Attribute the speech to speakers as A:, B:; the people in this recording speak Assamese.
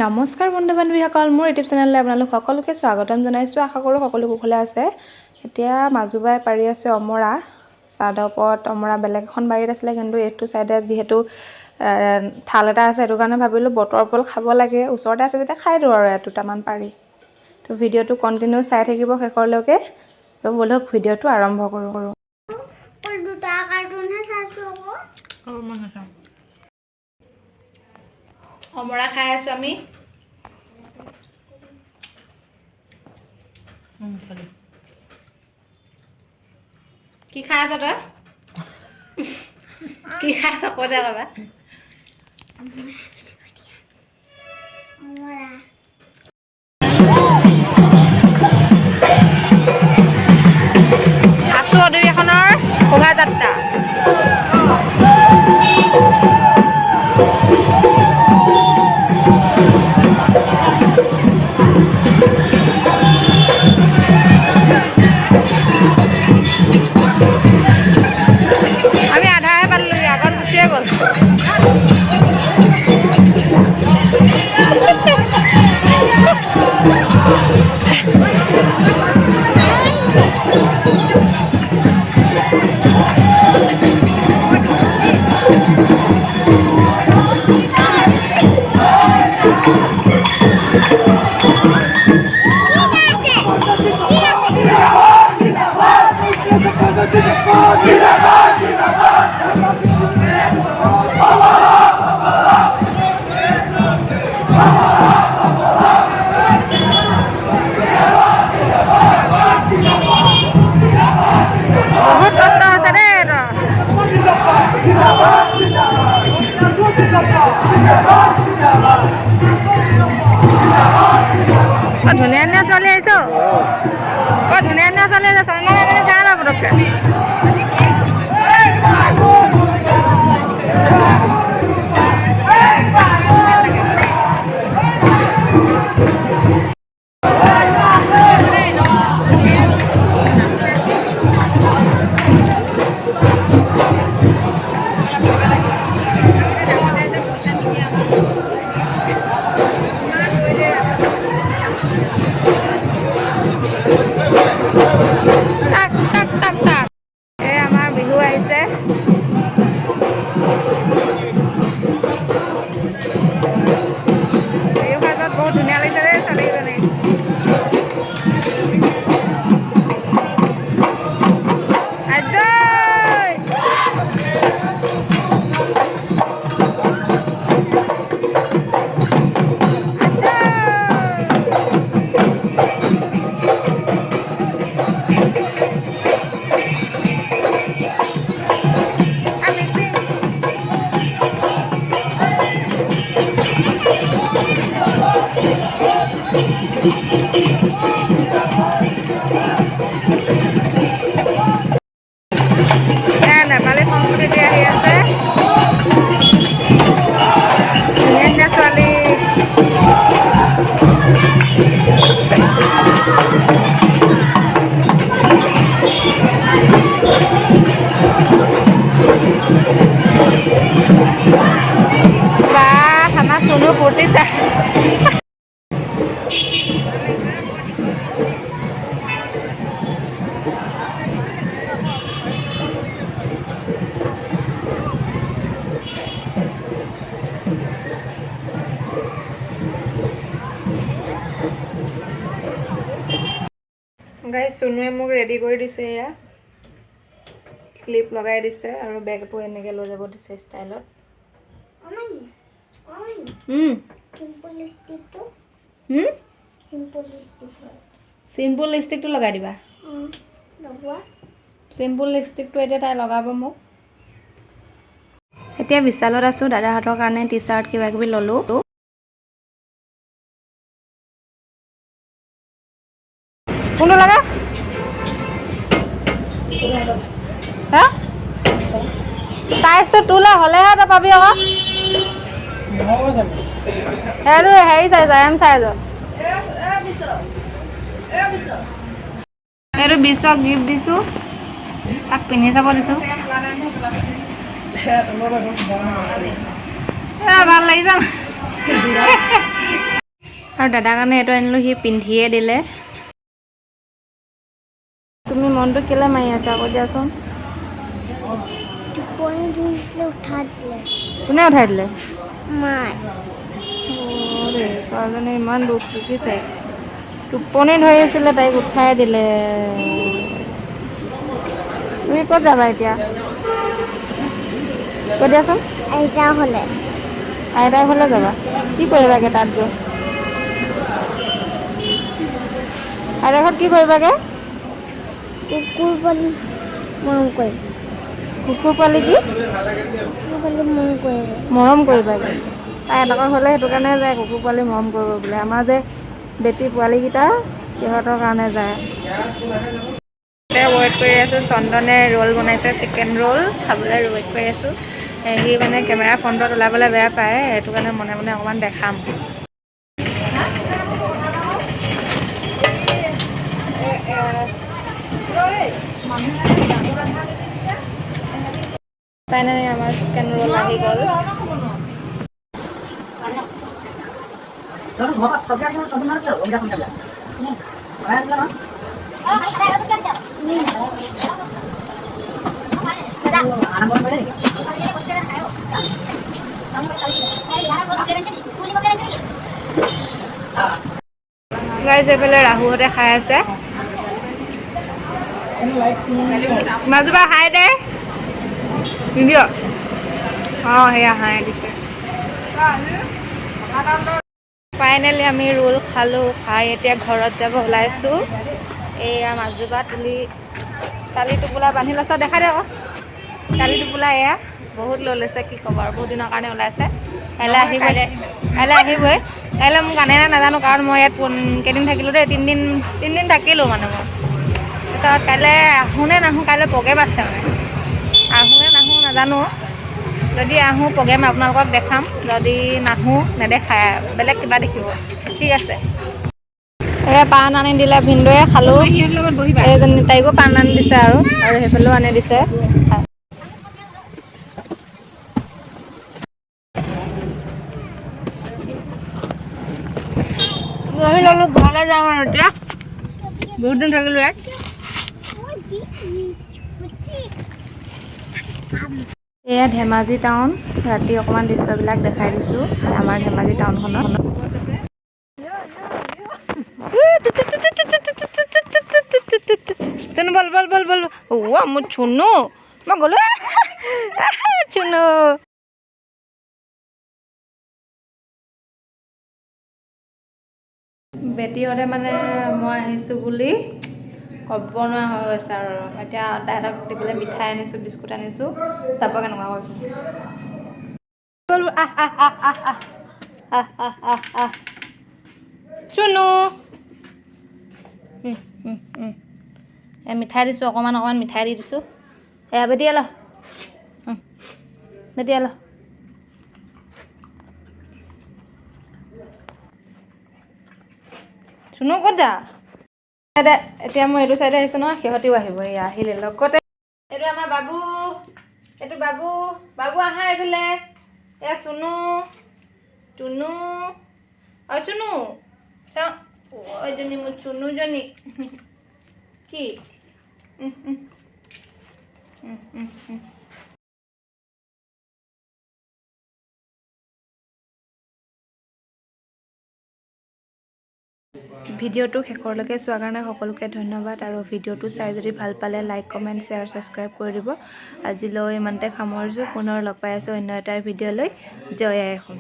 A: নমস্কাৰ বন্ধু বান্ধৱীসকল, মোৰ ইউটিউব চেনেললৈ আপোনালোক সকলোকে স্বাগতম জনাইছোঁ। আশা কৰোঁ সকলো কুশলে আছে। এতিয়া মাজুবাই পাৰি আছে অমৰা। চাদৰ ওপৰত অমৰা বেলেগ এখন বাৰীত আছিলে, কিন্তু এইটো চাইডে যিহেতু থাল এটা আছে, সেইটো কাৰণে ভাবিলোঁ বতৰ ফল খাব লাগে, ওচৰতে আছে যেতিয়া খাই দিওঁ আৰু দুটামান পাৰি। তো ভিডিঅ'টো কণ্টিনিউ চাই থাকিব শেষৰলৈকে। তো বলক ভিডিঅ'টো আৰম্ভ কৰোঁ। অমৰা খাই আছোঁ আমি। কি খাই আছ তই? কি খাই আছ কৈ দে বাবা। আছো অধিৱেশনৰ শোভাযাত্ৰা। আমি আধাহে পালোহি, আগত গুচিয়ে গ'ল। ধুনীয়া ধুনীয়া ছোৱালী আহিছ। ধুনীয়া ধুনীয়া ছোৱালী আহিছ। চা না পটককে। আমাৰ বিহু আহিছে। বিহু সাজত বহুত ধুনীয়া লাগিছে দেই ছোৱালীজনী। নেপালী সংস্কৃতি আহি আছে। ধুনীয়া ধুনীয়া ছোৱালী। বাহ, আমাৰ চুনু ফূৰ্তি চাই। গাইজ, চুনুৱে মোক ৰেডি কৰি দিছে। এয়া ক্লিপ লগাই দিছে আৰু বেগটো এনেকৈ লৈ যাব দিছে ষ্টাইলত। চিম্পুল লিপষ্টিকটো লগাই দিবা। চিম্পুল লিপষ্টিকটো এতিয়া তাই লগাব মোক। এতিয়া বিশালত আছোঁ, দাদাহঁতৰ কাৰণে টি চাৰ্ট কিবা কিবি ল'লোঁ। কোনটো লাগে? হা, চাইজটো তোলে হ'লেহে তই পাবি আকৌ। সেইটো হেৰি চাইজ, এম চাইজৰ। এইটো বিশক গিফ্ট দিছোঁ, তাক পিন্ধি চাব দিছোঁ। ভাল লাগিছে। আৰু দাদাৰ কাৰণে এইটো আনিলোঁ, সি পিন্ধিয়ে দিলে। তুমি মনটো কেলে মাৰি আছা আকৌ দিয়াচোন।
B: টোপনি ধৰিছিলে উঠাই দিলে।
A: কোনে উঠাই দিলে?
B: মায়ে।
A: ছোৱালীজনী ইমান দুখ দেখিছে। টোপনি ধৰি আছিলে তাইক উঠাই দিলে। তুমি ক'ত যাবা এতিয়া? কৈ দিয়াচোন।
B: আইতা হ'লে।
A: আইতাৰ ঘৰলৈ যাবা? কি কৰিবাগে তাত গৈ? আইতাৰ ঘৰত কি কৰিবাগে?
B: কুকুৰ পোৱালি মৰম কৰিম।
A: কুকুৰ পোৱালি কি?
B: কুকুৰ পোৱালি মৰম কৰিব।
A: মৰম কৰিবাগে। তাই এটকা হ'লে সেইটো কাৰণে যায়, কুকুৰ পোৱালি মৰম কৰিব বোলে। আমাৰ যে বেটি পোৱালীকেইটা সিহঁতৰ কাৰণে যায়। ৱেইট কৰি আছোঁ। চন্দনে ৰোল বনাইছে, চিকেন ৰোল খাবলৈ ৱেইট কৰি আছোঁ। সি মানে কেমেৰা ফ্ৰণ্টত ওলাবলৈ বেয়া পায়, সেইটো কাৰণে মনে মনে অকণমান দেখাম। ফাইনেলি আমাৰ চিকেন ৰোল আহি গ'ল। গাইজ এইফালে ৰাহুহঁতে খাই আছে। মাজুবা হাই দে নিদিয়। অঁ সেয়া হাই দিছে। ফাইনেলি আমি ৰোল খালোঁ, খাই এতিয়া ঘৰত যাব ওলাইছোঁ। এয়া মাজুবা তালি টোপোলা বান্ধি লৈছে, দেখাই দে আকৌ। তালি টোপোলা এয়া বহুত লৈ লৈছে, কি ক'ব আৰু বহুত দিনৰ কাৰণে ওলাইছে। কাইলৈ আহিবই, কাইলৈ আহিবই। কাইলৈ মোক আনে নে নাজানো, কাৰণ মই ইয়াত কেইদিন থাকিলোঁ দেই, তিনিদিন থাকিলোঁ মানে মই। তাৰপিছত কাইলৈ আহোঁ নে নাহোঁ, কাইলৈ প্ৰগ্ৰেম আছে মানে। আহোঁ নে নাহোঁ নাজানো। যদি আহোঁ প্ৰগ্ৰেম আপোনালোকক দেখাম, যদি নাহোঁ নেদেখাই, বেলেগ কিবা দেখিব। ঠিক আছে। পাণ আনি দিলে ভিনদেউৱে, খালোঁ। এইজনী তাইকো পাণ আনি দিছে আৰু সেইফালেও আনি দিছে। ঘৰলৈ যাওঁ আৰু এতিয়া, বহুত দিন থাকিলোঁ ইয়াত। এয়া ধেমাজি টাউন, ৰাতি অকণমান দৃশ্যবিলাক দেখাই দিছোঁ আমাৰ ধেমাজি টাউনখনত। চুনু বল বল বল বল, মোৰ চুনু, মই গ'লো চুনু। বেটীহঁতে মানে মই আহিছোঁ বুলি ক'ব নোৱাৰা হৈ গৈছে আৰু। এতিয়া তাইহঁতক দিবলৈ মিঠাই আনিছোঁ, বিস্কুট আনিছোঁ, যাব কেনেকুৱা কৰিছোঁ। চুনু মিঠাই দিছোঁ, অকণমান অকণমান মিঠাই দি দিছোঁ। এয়া বেটি ল, বেটি ল। চুনু ক'ত যা? এতিয়া মই এইটো চাইডে আহিছোঁ নহয়, সিহঁতিও আহিব। এয়া আহিলে লগতে। এইটো আমাৰ বাবু, এইটো বাবু, বাবু আহা এইফালে। এয়া চুনু, টুনু, অ চুনু চাওঁ, এইজনী মোৰ চুনুজনী কি। ভিডিঅ'টো শেষলৈকে চোৱাৰ কাৰণে সকলোকে ধন্যবাদ। আৰু ভিডিঅ'টো চাই যদি ভাল পালে লাইক, কমেণ্ট, শ্বেয়াৰ, ছাবস্ক্ৰাইব কৰি দিব। আজিলৈ ইমানতে সামৰিছোঁ। পুনৰ লগ পাই আছোঁ অন্য এটা ভিডিঅ'লৈ। জয় আই অসম।